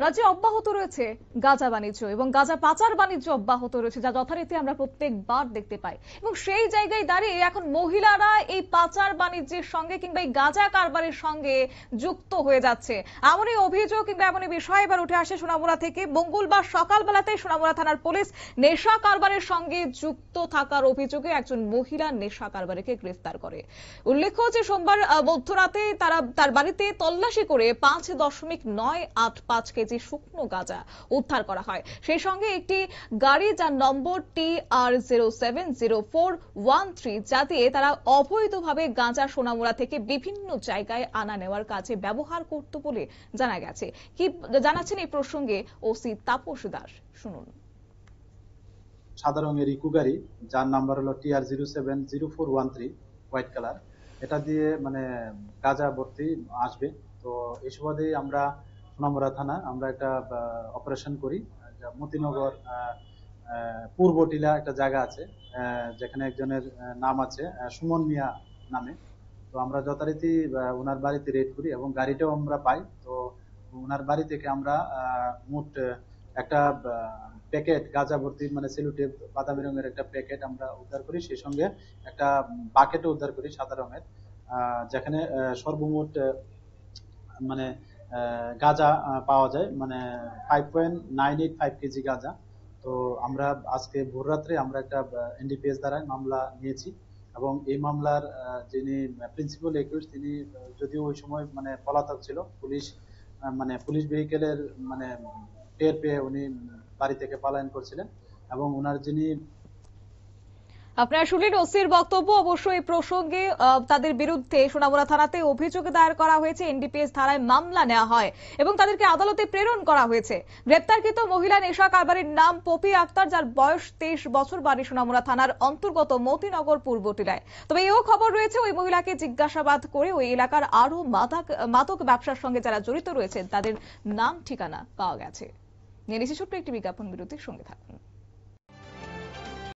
রাজ্যে অব্যাহত রয়েছে গাঁজা বাণিজ্য এবং গাঁজা পাচার বাণিজ্য অব্যাহত রয়েছে, যা যথারীতি আমরা প্রত্যেকবার দেখতে পাই। এবং সেই জায়গায় দাঁড়িয়ে এখন মহিলারা এই পাচার বাণিজ্যের সঙ্গে কিংবা এই গাঁজা কারবারের সঙ্গে যুক্ত হয়ে যাচ্ছে, এমনই অভিযোগ কিংবা এমনই বিষয় এবার উঠে আসে সোনামুড়া থেকে। মঙ্গলবার সকালবেলাতেই সোনামুড়া থানার পুলিশ নেশা কারবারের সঙ্গে যুক্ত থাকার অভিযোগে একজন মহিলা নেশা কারবারিকে গ্রেফতার করে। উল্লেখ্য যে সোমবার মধ্যরাতে তার বাড়িতে তল্লাশি করে 5.985 কেজি শুকনো গাঁজা উদ্ধার করা হয়। সেই সঙ্গে একটি গাড়ি, যার নম্বর TR070413, যা দিয়ে তারা অবৈধভাবে গাঁজা সোনামুড়া থেকে বিভিন্ন জায়গায় আনা নেওয়ার কাজে ব্যবহার করত বলে জানা গেছে। কি জানাচ্ছেন এই প্রসঙ্গে ওসি তাপস দাস, শুনুন। সাদা রঙের ইকো গাড়ি, যার নাম্বার হলো TR070413, হোয়াইট কালার, এটা দিয়ে গাঁজা ভর্তি আসবে। তো এই সুবাদে আমরা সোনামুড়া থানা আমরা একটা অপারেশন করি। মতিনগর পূর্ব টিলা একটা জায়গা আছে, যেখানে একজনের নাম আছে সুমন মিয়া নামে। তো আমরা যথারীতি ওনার বাড়িতে রেড করি এবং গাড়িটাও আমরা পাই। তো ওনার বাড়ি থেকে আমরা মোট একটা প্যাকেট গাঁজা ভর্তি সেলুটেপ বাদামি রঙের একটা প্যাকেট আমরা উদ্ধার করি। সেই সঙ্গে একটা বাকেটও উদ্ধার করি সাদা রঙের, যেখানে সর্বমোট গাঁজা পাওয়া যায় 5.985 কেজি গাঁজা। তো আমরা আজকে ভোর রাত্রে আমরা একটা এনডিপিএস দ্বারায় মামলা নিয়েছি এবং এই মামলার যিনি প্রিন্সিপাল একিউজ, তিনি যদিও ওই সময় পলাতক ছিল, পুলিশ ভেহিকেলের টের পেয়ে উনি বাড়ি থেকে পলায়ন করছিলেন। এবং ওনার যিনি আপনারা শুনলেন ওসির বক্তব্য। অবশ্যই এই প্রসঙ্গে তাদের বিরুদ্ধে সোনামুড়া থানাতে অভিযোগ দায়ের করা হয়েছে, এনডিপিএস ধারায় মামলা নেওয়া হয় এবং তাদেরকে আদালতে প্রেরণ করা হয়েছে। গ্রেপ্তারকৃত মহিলা নেশা কারবারির নাম পপি আক্তার, যার বয়স 23 বছর, বাড়ি সোনামুড়া থানার অন্তর্গত মতিনগর পূর্ব টিলায়। তবে এও খবর রয়েছে, ওই মহিলাকে জিজ্ঞাসাবাদ করে ওই এলাকার আরো মাদক ব্যবসার সঙ্গে যারা জড়িত রয়েছেন তাদের নাম ঠিকানা পাওয়া গেছে। নিয়ে নিচ্ছি ছোট্ট একটি বিজ্ঞাপন বিরতির, সঙ্গে থাকুন।